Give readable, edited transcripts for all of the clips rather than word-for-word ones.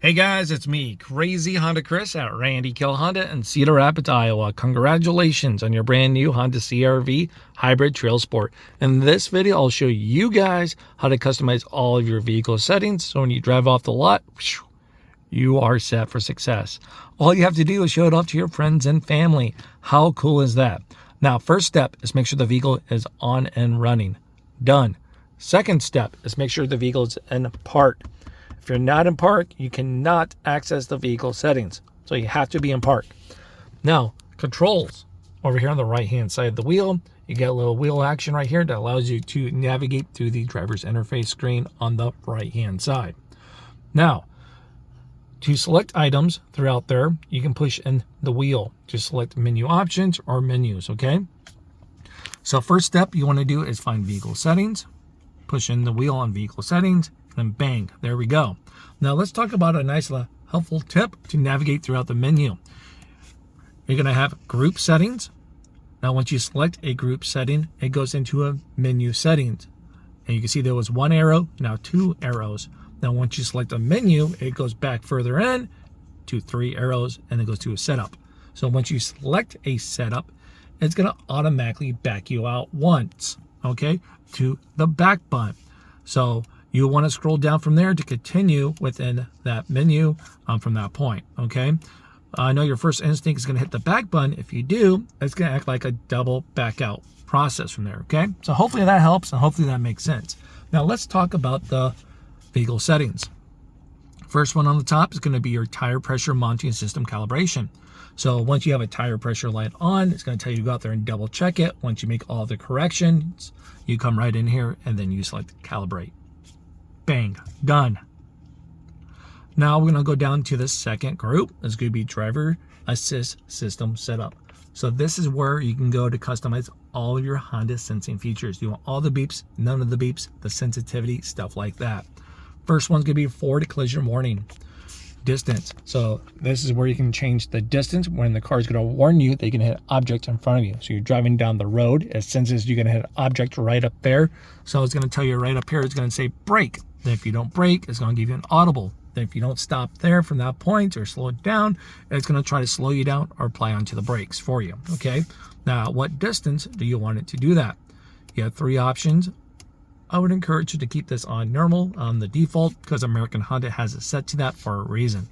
Hey guys, it's me, Crazy Honda Chris at Randy Kill Honda in Cedar Rapids, Iowa. Congratulations on your brand new Honda CR-V Hybrid TrailSport. In this video, I'll show you guys how to customize all of your vehicle settings. So when you drive off the lot, you are set for success. All you have to do is show it off to your friends and family. How cool is that? Now, first step is make sure the vehicle is on and running. Done. Second step is make sure the vehicle is in park. If you're not in park, you cannot access the vehicle settings. So you have to be in park. Now, controls. Over here on the right-hand side of the wheel, you get a little wheel action right here that allows you to navigate through the driver's interface screen on the right-hand side. Now, to select items throughout there, you can push in the wheel to select menu options or menus, okay? So first step you want to do is find vehicle settings, push in the wheel on vehicle settings, and bang, there we go. Now let's talk about a nice helpful tip to navigate throughout the menu. You're going to have group settings. Now once you select a group setting, it goes into a menu settings. And you can see there was one arrow, now two arrows. Now once you select a menu, it goes back further in to 3 arrows and it goes to a setup. So once you select a setup, it's going to automatically back you out once, okay, to the back button. So you want to scroll down from there to continue within that menu from that point, okay? I know your first instinct is going to hit the back button. If you do, it's going to act like a double back out process from there, okay? So hopefully that helps and hopefully that makes sense. Now let's talk about the vehicle settings. First one on the top is going to be your tire pressure monitoring system calibration. So once you have a tire pressure light on, it's going to tell you to go out there and double check it. Once you make all the corrections, you come right in here and then you select calibrate. Bang, done. Now we're going to go down to the second group. It's going to be driver assist system setup. So this is where you can go to customize all of your Honda sensing features. You want all the beeps, none of the beeps, the sensitivity, stuff like that. First one's going to be forward collision warning. Distance. So this is where you can change the distance when the car is going to warn you that you can hit an object in front of you. So you're driving down the road, it senses you're going to hit an object right up there. So it's going to tell you right up here, it's going to say brake. Then if you don't brake, it's going to give you an audible. Then if you don't stop there from that point or slow it down, it's going to try to slow you down or apply onto the brakes for you, okay? Now, what distance do you want it to do that? You have 3 options. I would encourage you to keep this on normal on the default because American Honda has it set to that for a reason.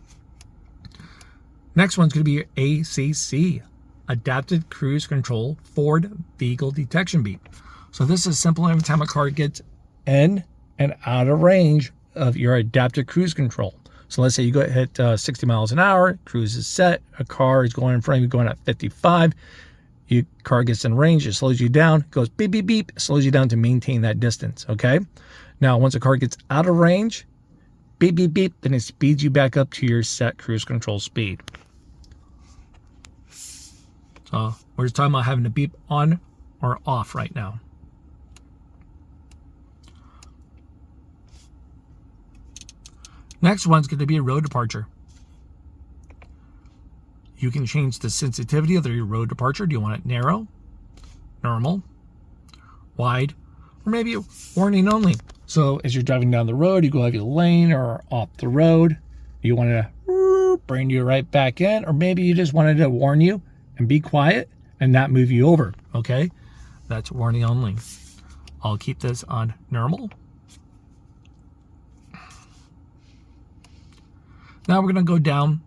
Next one's going to be your ACC, Adapted Cruise Control Forward Vehicle Detection Beep. So this is simple. Every time a car gets in and out of range of your adaptive cruise control. So let's say you go hit 60 miles an hour, cruise is set, a car is going in front of you going at 55, your car gets in range, it slows you down, goes beep, beep, beep, slows you down to maintain that distance, okay? Now, once a car gets out of range, beep, beep, beep, then it speeds you back up to your set cruise control speed. So we're just talking about having to beep on or off right now. Next one's going to be a road departure. You can change the sensitivity of your road departure. Do you want it narrow, normal, wide, or maybe warning only? So as you're driving down the road, you go out of your lane or off the road. You want to bring you right back in, or maybe you just wanted to warn you and be quiet and not move you over, okay? That's warning only. I'll keep this on normal. Now we're going to go down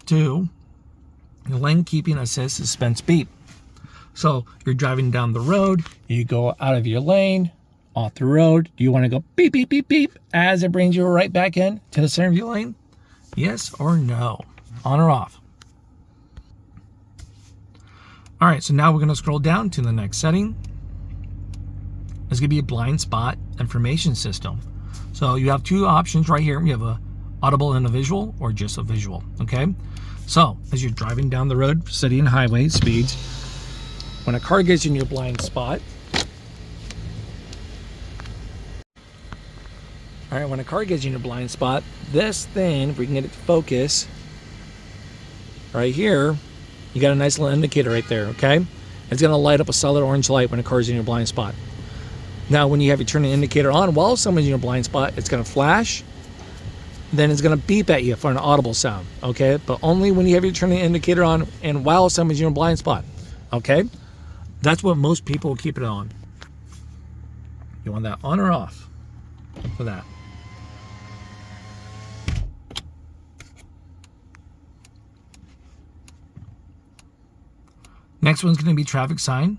to lane keeping assist suspense beep. So you're driving down the road, you go out of your lane, off the road. Do you want to go beep, beep, beep, beep as it brings you right back in to the center of your lane? Yes or no? On or off? All right, so now we're going to scroll down to the next setting. It's going to be a blind spot information system. So you have 2 options right here. We have a audible and a visual, or just a visual, okay? So as you're driving down the road, city and highway speeds, when a car gets in your blind spot, all right, when a car gets in your blind spot, this thing, if we can get it to focus, right here, you got a nice little indicator right there, okay? It's gonna light up a solid orange light when a car's in your blind spot. Now, when you have your turning indicator on while someone's in your blind spot, it's gonna flash, then it's going to beep at you for an audible sound, okay? But only when you have your turning indicator on and while somebody's in your blind spot, okay? That's what most people will keep it on. You want that on or off for that. Next one's going to be traffic sign.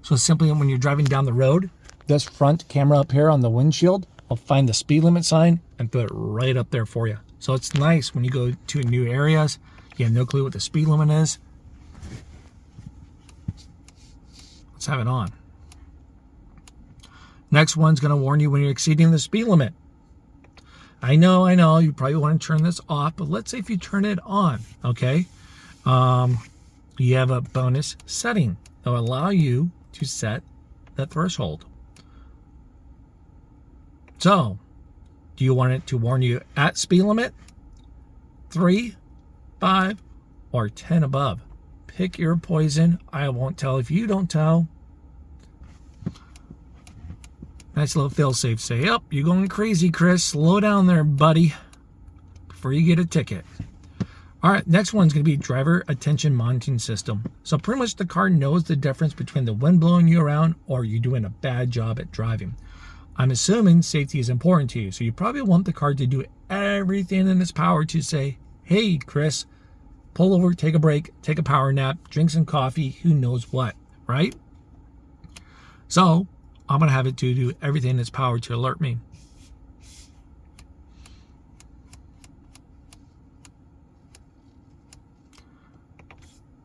So simply when you're driving down the road, this front camera up here on the windshield will find the speed limit sign and put it right up there for you. So it's nice when you go to new areas, you have no clue what the speed limit is. Let's have it on. Next one's going to warn you when you're exceeding the speed limit. I know, you probably want to turn this off, but let's say if you turn it on, okay? You have a bonus setting that will allow you to set the threshold. So, do you want it to warn you at speed limit, 3, 5, or 10 above? Pick your poison. I won't tell if you don't tell. Nice little fail-safe. Say, "Yep, you're going crazy, Chris. Slow down there, buddy, before you get a ticket." All right, next one's going to be driver attention monitoring system. So pretty much the car knows the difference between the wind blowing you around or you doing a bad job at driving. I'm assuming safety is important to you, so you probably want the car to do everything in its power to say, "Hey, Chris, pull over, take a break, take a power nap, drink some coffee," who knows what, right? So I'm going to have it to do everything in its power to alert me.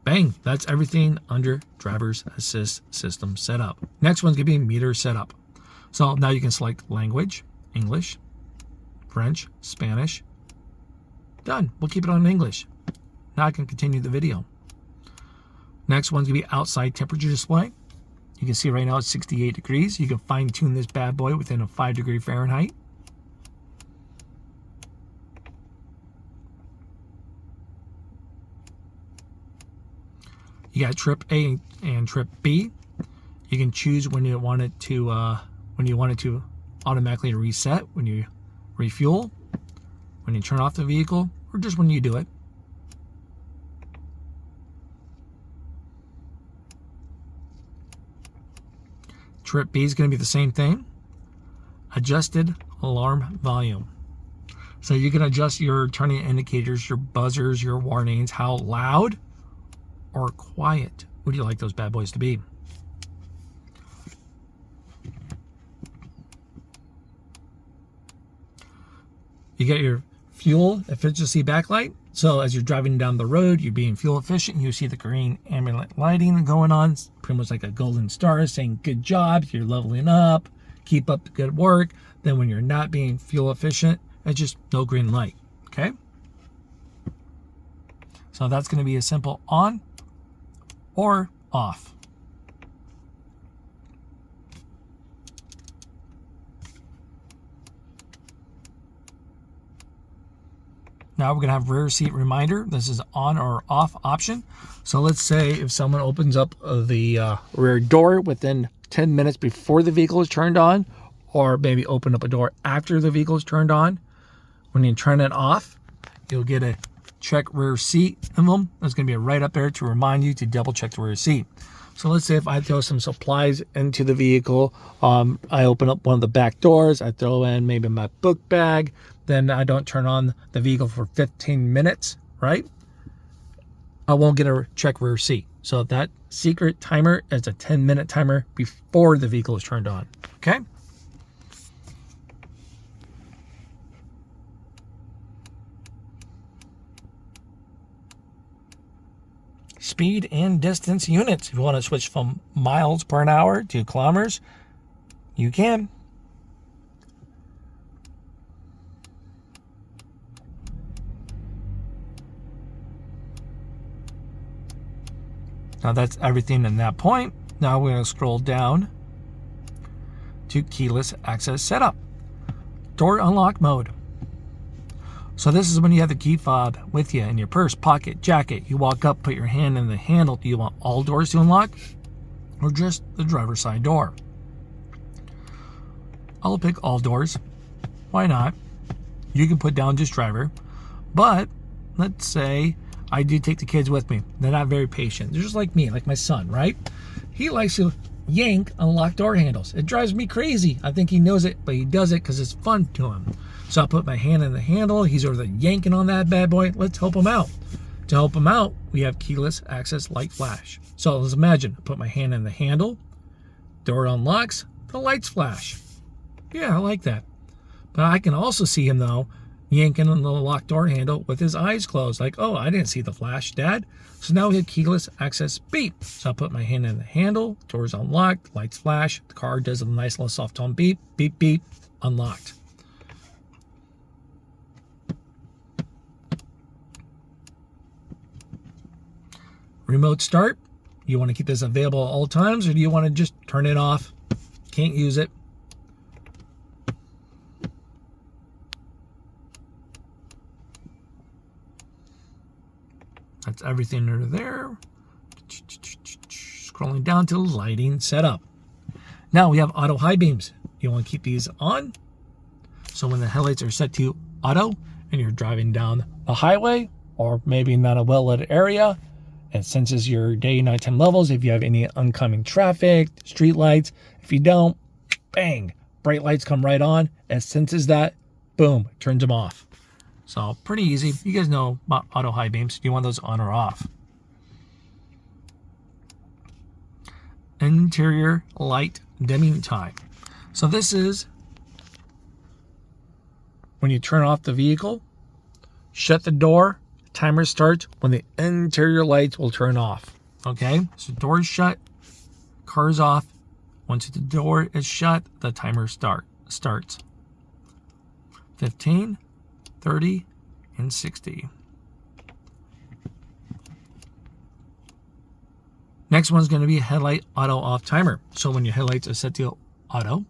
Bang, that's everything under driver's assist system setup. Next one's going to be meter setup. So now you can select language, English, French, Spanish. Done. We'll keep it on English. Now I can continue the video. Next one's going to be outside temperature display. You can see right now it's 68 degrees. You can fine tune this bad boy within a 5-degree Fahrenheit. You got trip A and trip B. You can choose when you want it to automatically reset, when you refuel, when you turn off the vehicle, or just when you do it. Trip B is going to be the same thing. Adjusted alarm volume. So you can adjust your turning indicators, your buzzers, your warnings, how loud or quiet would you like those bad boys to be. You get your fuel efficiency backlight. So as you're driving down the road, you're being fuel efficient. You see the green ambient lighting going on. It's pretty much like a golden star saying, "Good job, you're leveling up. Keep up the good work." Then when you're not being fuel efficient, it's just no green light. Okay? So that's going to be a simple on or off. Now we're going to have rear seat reminder. This is on or off option. So let's say if someone opens up the rear door within 10 minutes before the vehicle is turned on, or maybe open up a door after the vehicle is turned on, when you turn it off, you'll get a check rear seat emblem. That's going to be right up there to remind you to double check the rear seat. So let's say if I throw some supplies into the vehicle, I open up one of the back doors, I throw in maybe my book bag, then I don't turn on the vehicle for 15 minutes, right? I won't get a check rear seat. So that secret timer is a 10-minute timer before the vehicle is turned on, okay? Speed and distance units. If you want to switch from miles per hour to kilometers, you can. Now that's everything in that point. Now we're going to scroll down to keyless access setup. Door unlock mode. So this is when you have the key fob with you in your purse, pocket, jacket. You walk up, put your hand in the handle. Do you want all doors to unlock or just the driver's side door? I'll pick all doors. Why not? you can put down just driver. But let's say I do take the kids with me. They're not very patient. They're just like me, like my son, right? He likes to yank on locked door handles. It drives me crazy. I think he knows it, but he does it because it's fun to him. So I'll put my hand in the handle. He's over there yanking on that bad boy. Let's help him out. To help him out, we have keyless access light flash. So let's imagine I put my hand in the handle, door unlocks, the lights flash. Yeah, I like that. But I can also see him though, yanking on the locked door handle with his eyes closed. Like, oh, I didn't see the flash, Dad. So now we have keyless access beep. So I'll put my hand in the handle, doors unlocked, lights flash, the car does a nice little soft tone beep, beep, beep, unlocked. Remote start. You want to keep this available at all times, or do you want to just turn it off? Can't use it. That's everything under there. Scrolling down to lighting setup. Now we have auto high beams. You want to keep these on. So when the headlights are set to auto and you're driving down the highway or maybe not a well-lit area, it senses your day and nighttime levels. If you have any oncoming traffic, street lights, if you don't, bang, bright lights come right on. It senses that, boom, turns them off. So pretty easy. You guys know about auto high beams. Do you want those on or off? Interior light dimming time. So this is when you turn off the vehicle, shut the door, timer starts when the interior lights will turn off. Okay, so door's shut, car's off. Once the door is shut, the timer starts. 15, 30, and 60. Next one's going to be headlight auto off timer. So when your headlights are set to auto,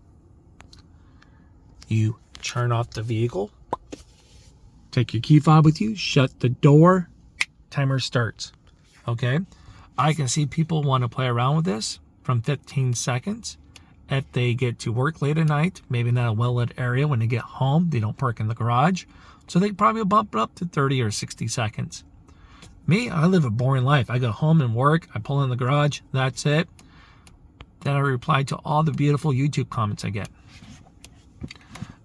you turn off the vehicle, take your key fob with you, shut the door, timer starts. Okay, I can see people want to play around with this from 15 seconds. If they get to work late at night, maybe not a well-lit area, when they get home, they don't park in the garage. So they probably bump it up to 30 or 60 seconds. Me, I live a boring life. I go home and work, I pull in the garage, that's it. Then I reply to all the beautiful YouTube comments I get.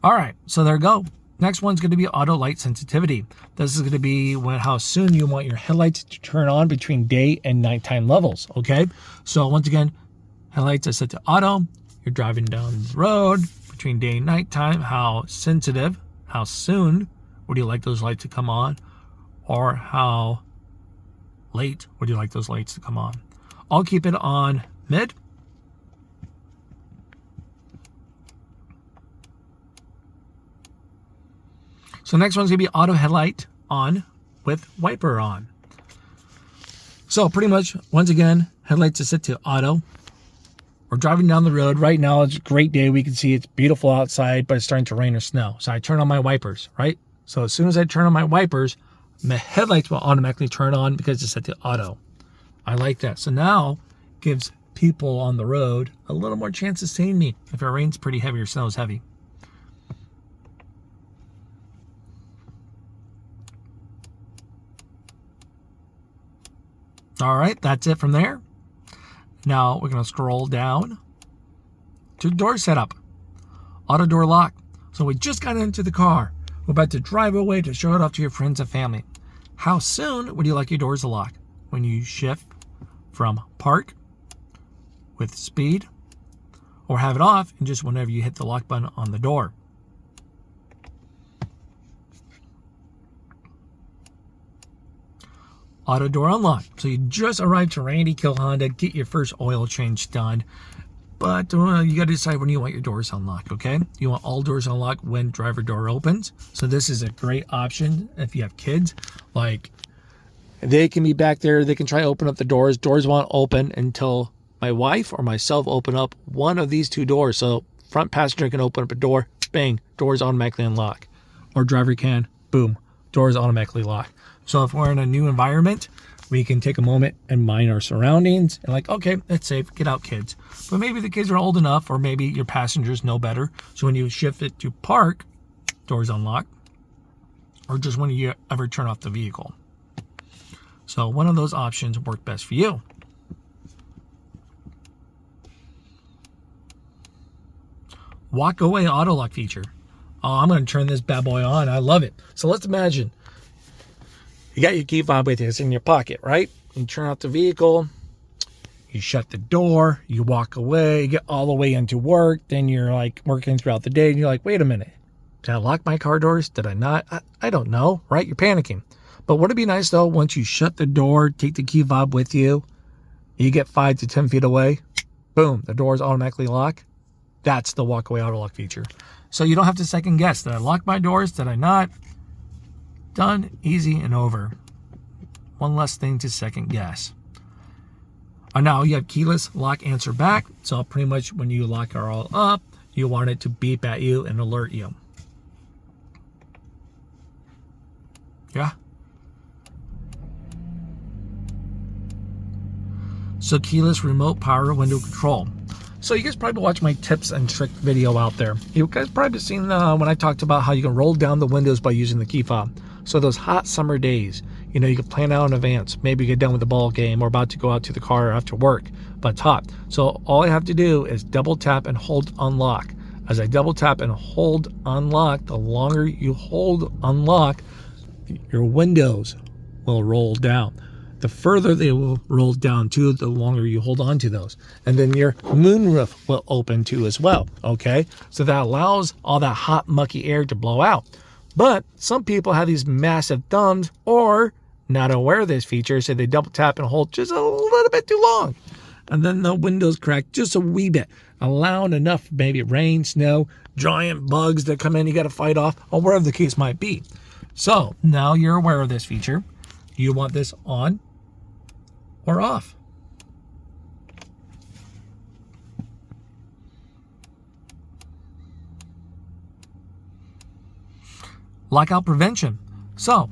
All right, so there we go. Next one's going to be auto light sensitivity. This is going to be how soon you want your headlights to turn on between day and nighttime levels, okay? So once again, headlights are set to auto. You're driving down the road between day and nighttime. How sensitive, how soon would you like those lights to come on? Or how late would you like those lights to come on? I'll keep it on mid. So next one's gonna be auto headlight on with wiper on. So pretty much, once again, headlights are set to auto. We're driving down the road. Right now, it's a great day. We can see it's beautiful outside, but it's starting to rain or snow. So I turn on my wipers, right? So as soon as I turn on my wipers, my headlights will automatically turn on because it's set to auto. I like that. So now gives people on the road a little more chance of seeing me if it rains pretty heavy or snows heavy. All right, that's it from there. Now we're going to scroll down to door setup. Auto door lock. So we just got into the car. We're about to drive away to show it off to your friends and family. How soon would you like your doors to lock? When you shift from park with speed, or have it off and just whenever you hit the lock button on the door. Auto door unlock. So you just arrived to Randy Kuehl Honda, get your first oil change done, but you got to decide when you want your doors unlocked, okay? You want all doors unlocked when driver door opens. So this is a great option if you have kids. Like, they can be back there, they can try to open up the doors. Doors won't open until my wife or myself open up one of these two doors. So front passenger can open up a door, bang, doors automatically unlock. Or driver can, boom, doors automatically lock. So if we're in a new environment, we can take a moment and mind our surroundings and like, okay, that's safe, get out, kids. But maybe the kids are old enough, or maybe your passengers know better. So when you shift it to park, doors unlock. or just when you ever turn off the vehicle. So one of those options work best for you. Walk away auto lock feature. Oh, I'm going to turn this bad boy on. I love it. So let's imagine you got your key fob with you. It's in your pocket, right? You turn off the vehicle. You shut the door. You walk away. You get all the way into work. Then you're like working throughout the day. And you're like, wait a minute. Did I lock my car doors? Did I not? I don't know, right? You're panicking. But would it be nice, though, once you shut the door, take the key fob with you, you get 5 to 10 feet away, boom, the doors automatically lock. That's the walk away auto lock feature. So you don't have to second guess. Did I lock my doors? Did I not? Done, easy, and over. One less thing to second guess. Now you have keyless lock answer back. So pretty much when you lock it all up, you want it to beep at you and alert you. Yeah. So keyless remote power window control. So you guys probably watch my tips and trick video out there. You guys probably seen when I talked about how you can roll down the windows by using the key fob. So those hot summer days, you know, you can plan out in advance. Maybe you get done with the ball game or about to go out to the car after work, but it's hot. So all I have to do is double tap and hold unlock. As I double tap and hold unlock, the longer you hold unlock, your windows will roll down. The further they will roll down to, the longer you hold on to those. And then your moonroof will open too as well, okay? So that allows all that hot, mucky air to blow out. But some people have these massive thumbs or not aware of this feature, so they double tap and hold just a little bit too long. And then the windows crack just a wee bit, allowing enough maybe rain, snow, giant bugs that come in you got to fight off, or wherever the case might be. So now you're aware of this feature. You want this on or off. Lockout prevention. So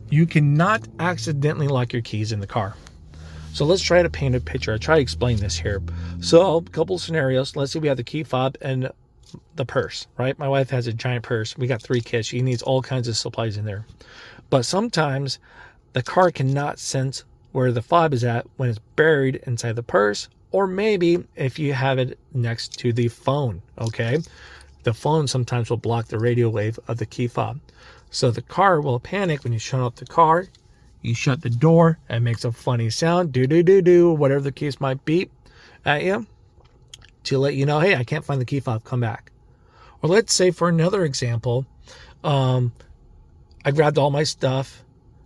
you cannot accidentally lock your keys in the car. So let's try to paint a picture. I try to explain this here. So a couple scenarios. Let's say we have the key fob and the purse, right? My wife has a giant purse. We got 3 kids. She needs all kinds of supplies in there. But sometimes the car cannot sense where the fob is at when it's buried inside the purse, or maybe if you have it next to the phone, okay? The phone sometimes will block the radio wave of the key fob. So the car will panic when you shut off the car, you shut the door, and it makes a funny sound, do, whatever the case might beep at you, to let you know, hey, I can't find the key fob, come back. Or let's say for another example, I grabbed all my stuff,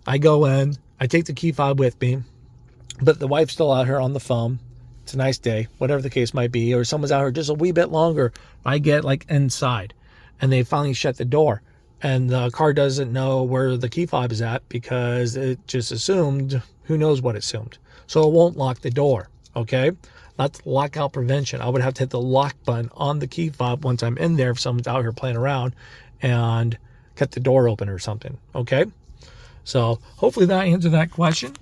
I go in, I take the key fob with me, but the wife's still out here on the phone. It's a nice day, whatever the case might be, or someone's out here just a wee bit longer. I get like inside and they finally shut the door and the car doesn't know where the key fob is at because it just assumed, who knows what it assumed. So it won't lock the door, okay? That's lockout prevention. I would have to hit the lock button on the key fob once I'm in there if someone's out here playing around and cut the door open or something, okay? So hopefully that answered that question.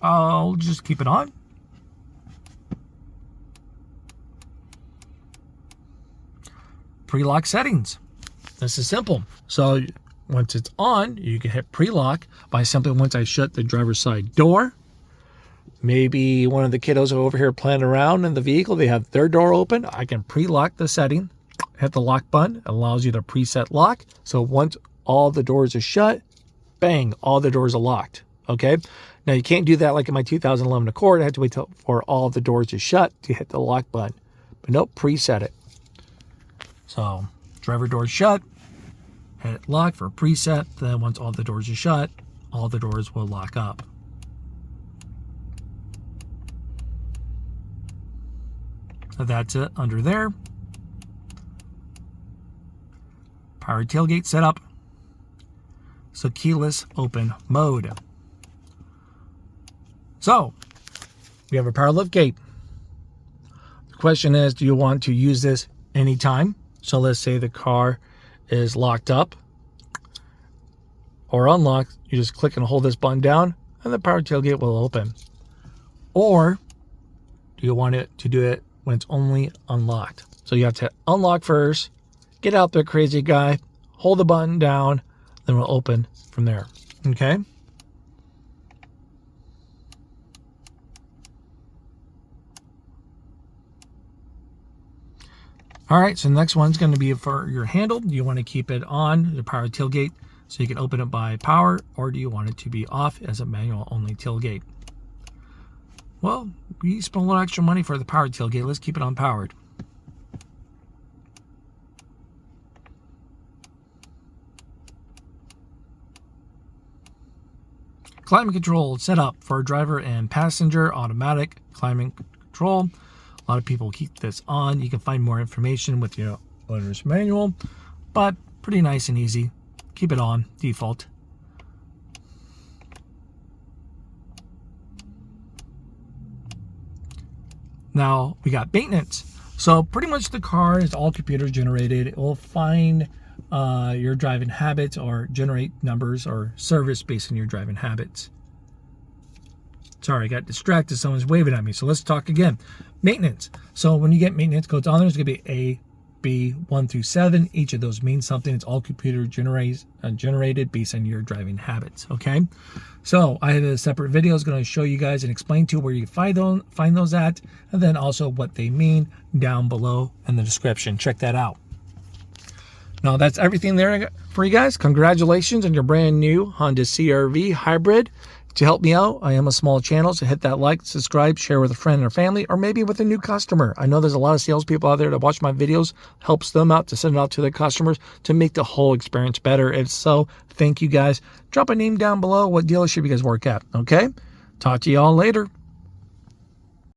I'll just keep it on. Pre-lock settings. This is simple. So once it's on, you can hit pre-lock by simply once I shut the driver's side door. Maybe one of the kiddos are over here playing around in the vehicle. They have their door open. I can pre-lock the setting. Hit the lock button. It allows you to preset lock. So once all the doors are shut, bang, all the doors are locked, okay? Now, you can't do that like in my 2011 Accord. I had to wait for all the doors to shut to hit the lock button. But nope, preset it. So, driver door shut, hit lock for preset. Then once all the doors are shut, all the doors will lock up. So that's it under there. Power tailgate setup. So keyless open mode. So we have a power lift gate. The question is, do you want to use this anytime? So let's say the car is locked up or unlocked. You just click and hold this button down and the power tailgate will open. Or do you want it to do it when it's only unlocked? So you have to unlock first, get out there, crazy guy, hold the button down, then we'll open from there. Okay. All right, so the next one's going to be for your handle. Do you want to keep it on the power tailgate so you can open it by power, or do you want it to be off as a manual only tailgate? Well, we spent a little extra money for the powered tailgate. Let's keep it on powered. Climate control set up for driver and passenger, automatic climate control. A lot of people keep this on. You can find more information with your owner's manual, but pretty nice and easy. Keep it on default. Now we got maintenance. So pretty much the car is all computer generated. It will find your driving habits or generate numbers or service based on your driving habits. Sorry, I got distracted. Someone's waving at me. So let's talk again. Maintenance. So when you get maintenance codes on, there's going to be A, B, 1 through 7. Each of those means something. It's all computer generated based on your driving habits. Okay. So I have a separate video is going to show you guys and explain to you where you can find those at, and then also what they mean down below in the description. Check that out. Now that's everything there for you guys. Congratulations on your brand new Honda CR-V hybrid. To help me out, I am a small channel, so hit that like, subscribe, share with a friend or family, or maybe with a new customer. I know there's a lot of salespeople out there that watch my videos, helps them out to send it out to their customers to make the whole experience better. If so, thank you guys. Drop a name down below what dealership you guys work at, okay? Talk to you all later.